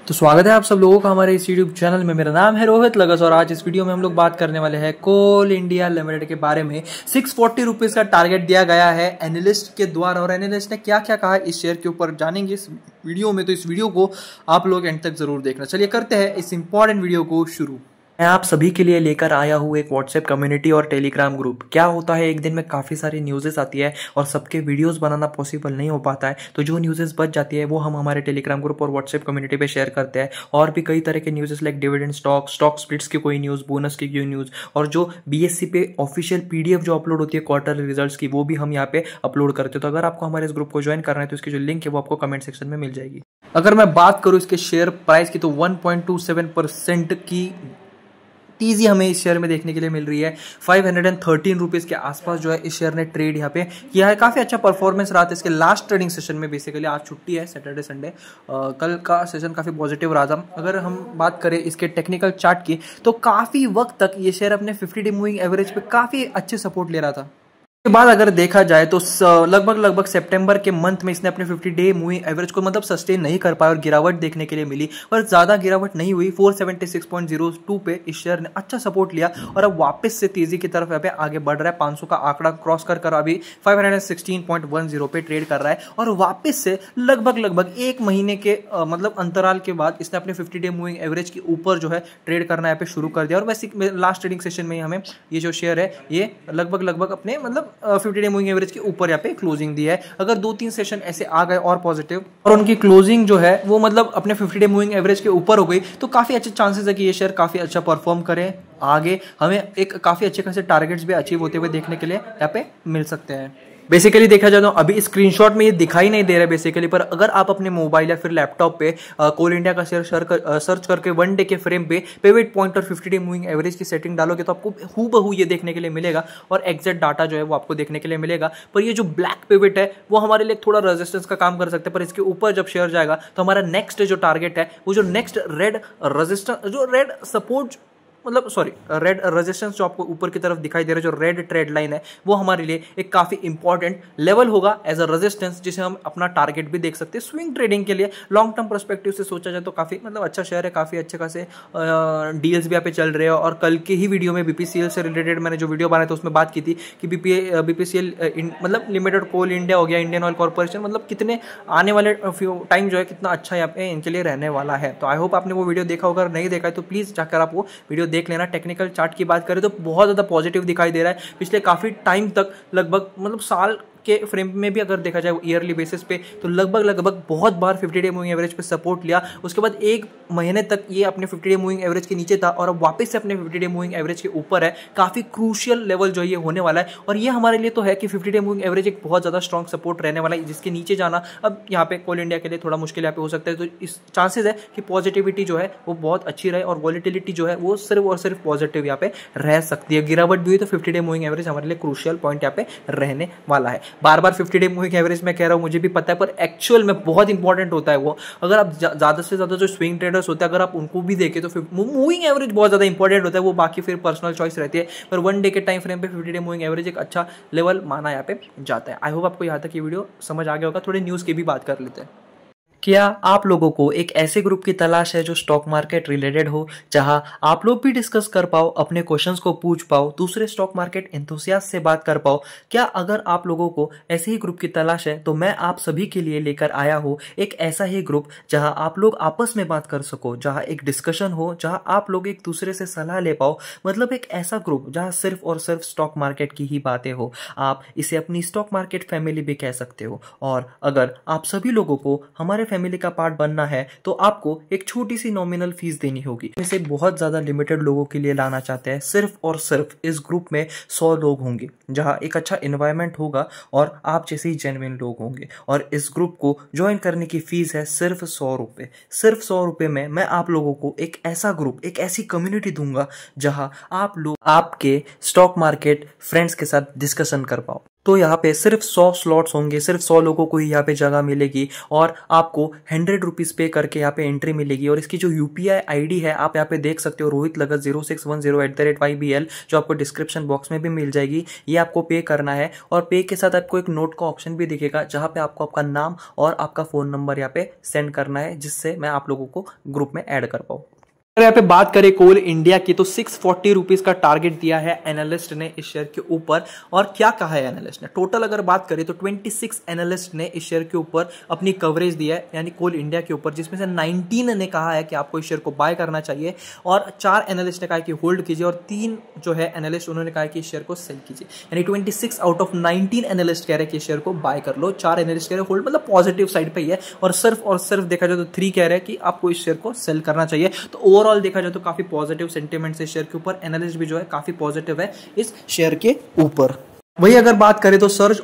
तो स्वागत है आप सब लोगों का हमारे इस यूट्यूब चैनल में। मेरा नाम है रोहित लगस और आज इस वीडियो में हम लोग बात करने वाले हैं कोल इंडिया लिमिटेड के बारे में। 640 रुपीज का टारगेट दिया गया है एनालिस्ट के द्वारा और एनालिस्ट ने क्या क्या कहा इस शेयर के ऊपर जानेंगे इस वीडियो में। तो इस वीडियो को आप लोग एंड तक जरूर देखना। चलिए करते हैं इस इंपॉर्टेंट वीडियो को शुरू। मैं आप सभी के लिए लेकर आया हूँ एक व्हाट्सएप कम्युनिटी और टेलीग्राम ग्रुप। क्या होता है, एक दिन में काफ़ी सारी न्यूज़ेस आती है और सबके वीडियोस बनाना पॉसिबल नहीं हो पाता है, तो जो न्यूज़ेस बच जाती है वो हम हमारे टेलीग्राम ग्रुप और व्हाट्सएप कम्युनिटी पे शेयर करते हैं। और भी कई तरह के न्यूज़ेस लाइक डिविडेंड स्टॉक स्प्लिट्स की कोई न्यूज़, बोनस की कोई न्यूज़ और जो बीएससी पे ऑफिशियल पीडीएफ जो अपलोड होती है क्वार्टर रिजल्ट्स की, वो भी हम यहाँ पे अपलोड करते हैं। तो अगर आपको हमारे इस ग्रुप को ज्वाइन करना है तो इसकी जो लिंक है वो आपको कमेंट सेक्शन में मिल जाएगी। अगर मैं बात करूँ इसके शेयर प्राइस की तो 1.27% की तेजी हमें इस शेयर में देखने के लिए मिल रही है। 513 रुपीज के आसपास जो है इस शेयर ने ट्रेड यहाँ पे किया है। काफी अच्छा परफॉर्मेंस रहा था इसके लास्ट ट्रेडिंग सेशन में। बेसिकली आज छुट्टी है, सैटरडे संडे, कल का सेशन काफी पॉजिटिव रहा था। अगर हम बात करें इसके टेक्निकल चार्ट की तो काफी वक्त तक ये शेयर अपने 50 डे मूविंग एवरेज पे काफी अच्छे सपोर्ट ले रहा था। के बाद अगर देखा जाए तो लगभग सितंबर के मंथ में इसने अपने 50 डे मूविंग एवरेज को मतलब सस्टेन नहीं कर पाया और गिरावट देखने के लिए मिली, पर ज्यादा गिरावट नहीं हुई। 476.02 पे इस शेयर ने अच्छा सपोर्ट लिया और अब वापस से तेजी की तरफ यहाँ पे आगे बढ़ रहा है। 500 का आंकड़ा क्रॉस कर अभी 516.10 पे ट्रेड कर रहा है और वापस से लगभग एक महीने के मतलब अंतराल के बाद इसने अपने 50 डे मूविंग एवरेज के ऊपर जो है ट्रेड करना यहाँ पे शुरू कर दिया। और वैसे लास्ट ट्रेडिंग सेशन में हमें ये जो शेयर है ये लगभग अपने मतलब 50 डे मूविंग एवरेज के ऊपर यहाँ पे क्लोजिंग दी है। अगर 2-3 सेशन ऐसे आ गए और पॉजिटिव और उनकी क्लोजिंग जो है वो मतलब अपने 50 डे मूविंग एवरेज के ऊपर हो गई तो काफी अच्छे चांसेस है कि ये शेयर काफी अच्छा परफॉर्म करे। आगे हमें एक काफी अच्छे खासे टारगेट्स भी अचीव होते हुए देखने के लिए यहाँ पे मिल सकते हैं। बेसिकली देखा जाए तो अभी स्क्रीनशॉट में ये दिखाई नहीं दे रहा है बेसिकली, पर अगर आप अपने मोबाइल या फिर लैपटॉप पे कोल इंडिया का शेयर सर्च करके 1 डे के फ्रेम पे पिवट पॉइंट और 50 डे मूविंग एवरेज की सेटिंग डालोगे तो आपको हूबहू ये देखने के लिए मिलेगा और एग्जैक्ट डाटा जो है वो आपको देखने के लिए मिलेगा। पर ये जो ब्लैक पिवट है वो हमारे लिए थोड़ा रेजिस्टेंस का काम कर सकते हैं, पर इसके ऊपर जब शेयर जाएगा तो हमारा नेक्स्ट जो टारगेट है वो जो नेक्स्ट रेड रेजिस्टेंस जो रेड सपोर्ट मतलब रेड रेजिस्टेंस जो आपको ऊपर की तरफ दिखाई दे रहा है, जो रेड ट्रेड लाइन है, वो हमारे लिए एक काफी इंपॉर्टेंट लेवल होगा एज अ रेजिस्टेंस, जिसे हम अपना टारगेट भी देख सकते हैं स्विंग ट्रेडिंग के लिए। लॉन्ग टर्म पर्सपेक्टिव से सोचा जाए तो काफी मतलब अच्छा शेयर है, काफी अच्छे खासे डील्स भी यहाँ पे चल रहे हैं। और कल के ही वीडियो में बीपीसीएल से रिलेटेड मैंने जो वीडियो बनाया था उसमें बात की थी कि बीपीसीएल मतलब लिमिटेड कोल इंडिया हो गया, इंडियन ऑयल कॉर्पोरेशन, मतलब कितने आने वाले टाइम जो है कितना अच्छा यहाँ पे इनके लिए रहने वाला है। तो आई होप आपने वो वीडियो देखा होगा, नहीं देखा है तो प्लीज जाकर आप वो वीडियो देख लेना। टेक्निकल चार्ट की बात करें तो बहुत ज्यादा पॉजिटिव दिखाई दे रहा है पिछले काफी टाइम तक। लगभग मतलब साल के फ्रेम में भी अगर देखा जाए ईयरली बेसिस पे तो लगभग बहुत बार 50 डे मूविंग एवरेज पे सपोर्ट लिया। उसके बाद एक महीने तक ये अपने 50 डे मूविंग एवरेज के नीचे था और अब वापस से अपने 50 डे मूविंग एवरेज के ऊपर है। काफी क्रूशियल लेवल जो ये होने वाला है और ये हमारे लिए तो है कि 50 डे मूविंग एवरेज एक बहुत ज्यादा स्ट्रॉन्ग सपोर्ट रहने वाला है, जिसके नीचे जाना अब यहाँ पे कोल इंडिया के लिए थोड़ा मुश्किल यहाँ पे हो सकता है। तो इस चांसेस है कि पॉजिटिविटी जो है वो बहुत अच्छी रहे और वॉलिटिलिटी जो है वो सिर्फ और सिर्फ पॉजिटिव यहाँ पे रह सकती है। गिरावट भी हुई तो 50 डे मूविंग एवरेज हमारे लिए क्रूशियल पॉइंट यहाँ पे रहने वाला है। बार बार 50 डे मूविंग एवरेज में कह रहा हूं, मुझे भी पता है, पर एक्चुअल में बहुत इंपॉर्टेंट होता है वो। अगर आप ज्यादा से ज्यादा जो स्विंग ट्रेडर्स होते हैं अगर आप उनको भी देखें तो मूविंग एवरेज बहुत ज्यादा इंपॉर्टेंट होता है, वो बाकी फिर पर्सनल चॉइस रहती है। पर 1 डे के टाइम फ्रेम पे 50 डे मूविंग एवरेज एक अच्छा लेवल माना यहाँ पे जाता है। आई होप आपको यहाँ तक ये वीडियो समझ आ गया होगा। थोड़ी न्यूज की भी बात कर लेते हैं। क्या आप लोगों को एक ऐसे ग्रुप की तलाश है जो स्टॉक मार्केट रिलेटेड हो, जहां आप लोग भी डिस्कस कर पाओ, अपने क्वेश्चंस को पूछ पाओ, दूसरे स्टॉक मार्केट एंथुसियास्ट से बात कर पाओ? क्या अगर आप लोगों को ऐसे ही ग्रुप की तलाश है तो मैं आप सभी के लिए लेकर आया हूं एक ऐसा ही ग्रुप जहां आप लोग आपस में बात कर सको, जहां एक डिस्कशन हो, जहां आप लोग एक दूसरे से सलाह ले पाओ। मतलब एक ऐसा ग्रुप जहां सिर्फ और सिर्फ स्टॉक मार्केट की ही बातें हो। आप इसे अपनी स्टॉक मार्केट फैमिली भी कह सकते हो। और अगर आप सभी लोगों को हमारे फैमिली का पार्ट बनना है तो आपको एक छोटी सी नॉमिनल फीस देनी होगी। इसे बहुत ज्यादा लिमिटेड लोगों के लिए लाना चाहते हैं। सिर्फ और सिर्फ इस ग्रुप में 100 लोग होंगे, जहां एक अच्छा एनवायरनमेंट होगा और आप जैसे ही जेन्युइन लोग होंगे। और इस ग्रुप को ज्वाइन करने की फीस है सिर्फ 100 रुपए। सिर्फ 100 रुपए में मैं आप लोगों को एक ऐसा ग्रुप, एक ऐसी कम्युनिटी दूंगा जहां आप लोग आपके स्टॉक मार्केट फ्रेंड्स के साथ डिस्कशन कर पाओ। तो यहाँ पे सिर्फ 100 स्लॉट्स होंगे, सिर्फ 100 लोगों को ही यहाँ पे जगह मिलेगी और आपको 100 रुपीज़ पे करके यहाँ पे एंट्री मिलेगी। और इसकी जो यूपीआई आईडी है आप यहाँ पे देख सकते हो, रोहित लगत 0610@YBL, जो आपको डिस्क्रिप्शन बॉक्स में भी मिल जाएगी। ये आपको पे करना है और पे के साथ आपको एक नोट का ऑप्शन भी दिखेगा जहाँ पे आपको आपका नाम और आपका फ़ोन नंबर यहाँ पे सेंड करना है, जिससे मैं आप लोगों को ग्रुप में ऐड कर पाऊँ। अगर यहाँ पे बात करें कोल इंडिया की, तो 640 रुपीज का टारगेट दिया है एनालिस्ट ने इस शेयर के ऊपर। और क्या कहा है एनालिस्ट ने, टोटल अगर बात करें तो 26 एनालिस्ट ने इस शेयर के ऊपर अपनी कवरेज दिया है, यानी कोल इंडिया के ऊपर, जिसमें से 19 ने कहा है कि आपको इस शेयर को बाय करना चाहिए और 4 एनालिस्ट ने कहा कि होल्ड कीजिए और 3 जो है एनालिस्ट उन्होंने कहा कि इस शेयर को सेल कीजिए। यानी 26 आउट ऑफ 19 एनालिस्ट कह रहे हैं कि इस शेयर को बाय कर लो, 4 एनालिस्ट कह रहे हैं होल्ड, मतलब पॉजिटिव साइड पे ही है। और सिर्फ देखा जाए तो 3 कह रहे हैं कि आपको इस शेयर को सेल करना चाहिए। तो ओवरऑल देखा जाए तो काफी पॉजिटिव सेंटिमेंट इस शेयर के ऊपर, एनालिस्ट भी जो है काफी पॉजिटिव है इस शेयर के ऊपर। वही अगर बात करें तो search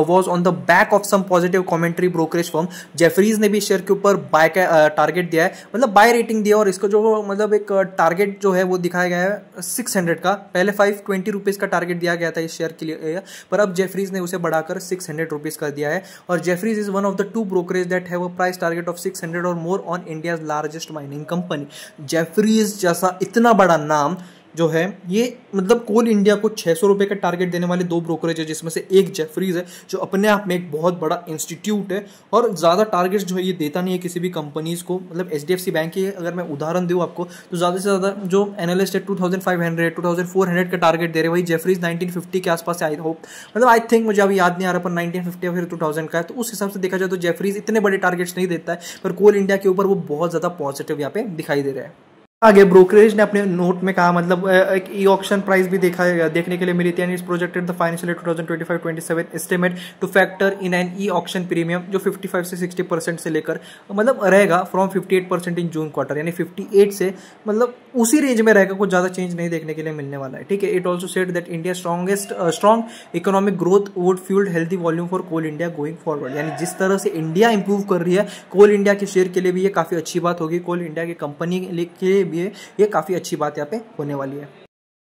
was on the back of some positive commentary brokerage firm Jefferies ने भी शेयर के ऊपर बाय का टारगेट दिया है, मतलब बाय रेटिंग दिया और इसको जो मतलब एक टारगेट जो है वो दिखाया गया है 600 का। पहले 520 रुपीज का टारगेट दिया गया था इस शेयर के लिए, पर अब जेफरीज ने उसे बढ़ाकर 600 रुपीज कर दिया है। और Jefferies is one of the 2 brokerage that have a price target of 600 और more on India's largest mining company. Jefferies जैसा इतना बड़ा नाम जो है, ये मतलब कोल इंडिया को 600 रुपए का टारगेट देने वाले 2 ब्रोकरेज है, जिसमें से एक जेफरीज है जो अपने आप में एक बहुत बड़ा इंस्टीट्यूट है और ज़्यादा टारगेट्स जो है ये देता नहीं है किसी भी कंपनीज को। मतलब HDFC बैंक की अगर मैं उदाहरण दूँ आपको तो ज़्यादा से ज़्यादा जो एनालिस्ट है 2500 2400 का टारगेट दे रहे हैं, वही जेफरीज 1950 के आसपास से आई होप, मतलब आई थिंक मुझे अभी याद नहीं आ रहा, पर 1950 या फिर 2000 का है। तो उस हिसाब से देखा जाए तो जेफरीज इतने बड़े टारगेट्स नहीं देता है, पर कोल इंडिया के ऊपर वो बहुत ज़्यादा पॉजिटिव यहाँ पे दिखाई दे रहा है। आगे ब्रोकरेज ने अपने नोट में कहा, मतलब एक ई ऑक्शन प्राइस भी देखने के लिए मिली थी, यानी इस projected the financial year 2025-27 estimate to factor in an e auction premium जो 55 से 60% से लेकर मतलब रहेगा फ्रॉम 58% इन जून क्वार्टर, यानी 58 से मतलब उसी रेंज में रहेगा, कुछ ज्यादा चेंज नहीं देखने के लिए मिलने वाला है। ठीक है, it also said that India strong economic growth would fuelled healthy volume for Coal India going forward. यानी जिस तरह से इंडिया इंप्रूव कर रही है, कोल इंडिया के शेयर के लिए भी ये काफी अच्छी बात होगी, कोल इंडिया की कंपनी के भी ये काफी अच्छी बात यहाँ पे होने वाली है।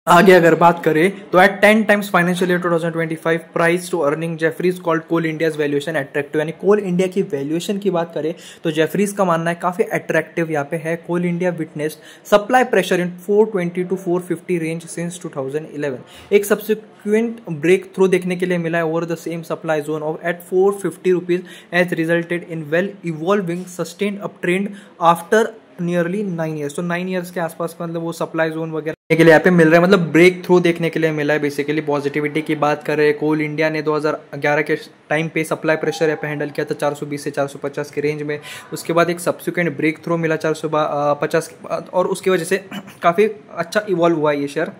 आगे अगर बात करें तो at 10 times financial year 2025 price to earning Jefferies called Coal India's valuation attractive. यानी कोल इंडिया की वैल्यूएशन की बात करें तो जेफरीज का मानना है काफी अट्रैक्टिव यहाँ पे है। Coal India witnessed supply pressure in 420 to 450 range since 2011। एक सब्सिक्वेंट ब्रेक थ्रू देखने के लिए मिला है over the same supply zone of at 450 rupees as resulted in well evolving sustained up trend after nearly 9 years. तो 9 years के आसपास मतलब वो सप्लाई जोन वगैरह के लिए यहाँ पे मिल रहा है, मतलब ब्रेक थ्रू देखने के लिए मिला है। बेसिकली पॉजिटिविटी की बात कर रहे हैं, कोल इंडिया ने 2011 के टाइम पे सप्लाई प्रेशर यहाँ पे हैंडल किया था 420 से 450 के रेंज में। उसके बाद एक सब्सिक्वेंट ब्रेक थ्रू मिला 450 के बाद और उसकी वजह से काफ़ी अच्छा इवॉल्व हुआ ये शेयर।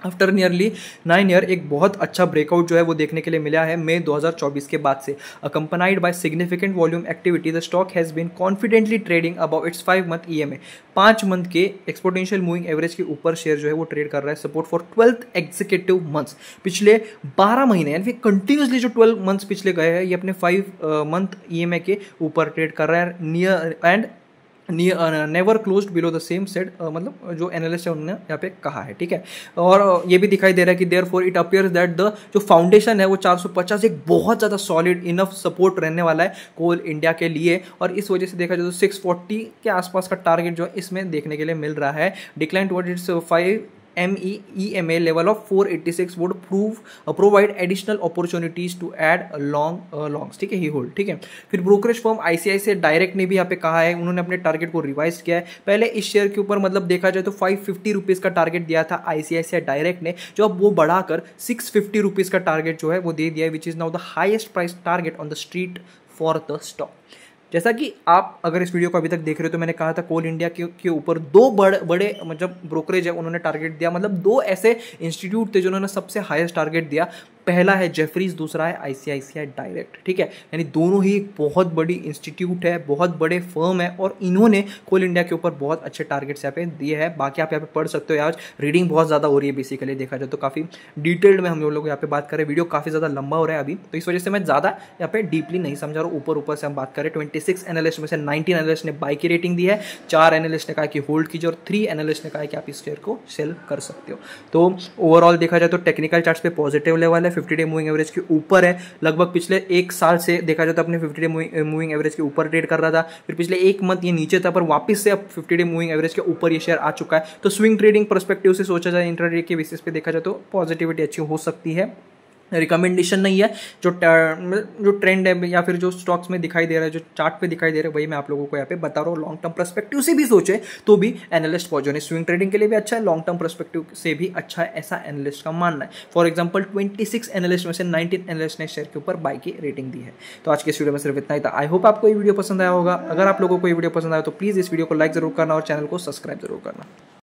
आफ्टर नियरली 9 ईयर एक बहुत अच्छा ब्रेकआउट जो है वो देखने के लिए मिला है मई 2024 के बाद से। Accompanied by significant volume activity the stock has been confidently trading about its 5 month EMA। 5 month के एक्सपोनेंशियल मूविंग एवरेज के ऊपर शेयर जो है वो ट्रेड कर रहा है। Support for 12th executive months, पिछले 12 महीने यानी कंटिन्यूसली जो 12 मंथ्स पिछले गए हैं, ये अपने 5 मंथ EMA के ऊपर ट्रेड कर रहा है। Near and never closed below the same set, मतलब जो एनालिस्ट है उन्होंने यहाँ पे कहा है। ठीक है, और ये भी दिखाई दे रहा है कि therefore it appears that the जो फाउंडेशन है वो 450 एक बहुत ज़्यादा सॉलिड इनफ सपोर्ट रहने वाला है कोल इंडिया के लिए। और इस वजह से देखा जाए तो 640 के आसपास का टारगेट जो है इसमें देखने के लिए मिल रहा है। Decline towards it's 5 EMA level of 486 would provide additional opportunities to add longs। ठीक है, ही होल्ड। ठीक है, फिर ब्रोकरेज फर्म ICICI डायरेक्ट ने भी यहाँ पे कहा है, उन्होंने अपने टारगेट को रिवाइज किया है। पहले इस शेयर के ऊपर मतलब देखा जाए तो 550 रुपीज का टारगेट दिया था ICICI डायरेक्ट ने, जो अब वो बढ़ाकर 650 रुपीज का टारगेट जो है वो दे दिया है, which is now the highest price target on the street for the stock. जैसा कि आप अगर इस वीडियो को अभी तक देख रहे हो तो मैंने कहा था कोल इंडिया के ऊपर 2 बड़े मतलब ब्रोकरेज है उन्होंने टारगेट दिया, मतलब 2 ऐसे इंस्टीट्यूट थे जिन्होंने सबसे हाईएस्ट टारगेट दिया। पहला है जेफरीज, दूसरा है ICICI डायरेक्ट। ठीक है, यानी दोनों ही बहुत बड़ी इंस्टीट्यूट है, बहुत बड़े फर्म है और इन्होंने कोल इंडिया के ऊपर बहुत अच्छे टारगेट्स यहाँ पे दिए हैं। बाकी आप यहाँ पे पढ़ सकते हो, आज रीडिंग बहुत ज़्यादा हो रही है बेसिकली देखा जाए तो, काफ़ी डिटेल्ड में हम लोग यहाँ पे बात करें। वीडियो काफ़ी ज़्यादा लंबा हो रहा है अभी, तो इस वजह से मैं ज़्यादा यहाँ पे डीपली नहीं समझा रहा हूँ, ऊपर से हम बात करें। 26 एनालिस्ट में से 19 एनालिस्ट ने बाई की रेटिंग दी है, 4 एनालिस्ट ने कहा कि होल्ड कीजिए और 3 एनालिस्ट ने कहा कि आप इस शेयर को सेल कर सकते हो। तो ओवरऑल देखा जाए तो टेक्निकल चार्ट्स पे पॉजिटिव लेवल है, 50 डे मूविंग एवरेज के ऊपर है, लगभग पिछले एक साल से देखा जाए तो अपने 50 डे मूविंग एवरेज के ऊपर ट्रेड कर रहा था, फिर पिछले एक मंथ ये नीचे था, पर वापस से अब 50 डे मूविंग एवरेज के ऊपर ये शेयर आ चुका है। तो स्विंग ट्रेडिंग पर्सपेक्टिव से सोचा जाए, इंट्राडे के बेसिस पे देखा जाए तो पॉजिटिविटी अच्छी हो सकती है। रिकमेंडेशन नहीं है, जो ट्रेंड है या फिर जो स्टॉक्स में दिखाई दे रहा है, जो चार्ट पे दिखाई दे रहा है, वही मैं आप लोगों को यहाँ पे बता रहा हूँ। लॉन्ग टर्म पर्सपेक्टिव से भी सोचे तो भी एनालिस्ट पॉजिटिव, स्विंग ट्रेडिंग के लिए भी अच्छा है, लॉन्ग टर्म पर्सपेक्टिव से भी अच्छा है, ऐसा एनालिस्ट का मानना है। फॉर एग्जाम्पल 26 एनालिस्ट में से 19 एनालिस्ट ने शेयर के ऊपर बाय की रेटिंग दी है। तो आज के इस वीडियो में सिर्फ इतना ही था। आई होप आपको ये वीडियो पसंद आया होगा। अगर आप लोगों को ये वीडियो पसंद आया तो प्लीज इस वीडियो को लाइक जरूर करना और चैनल को सब्सक्राइब जरूर करना।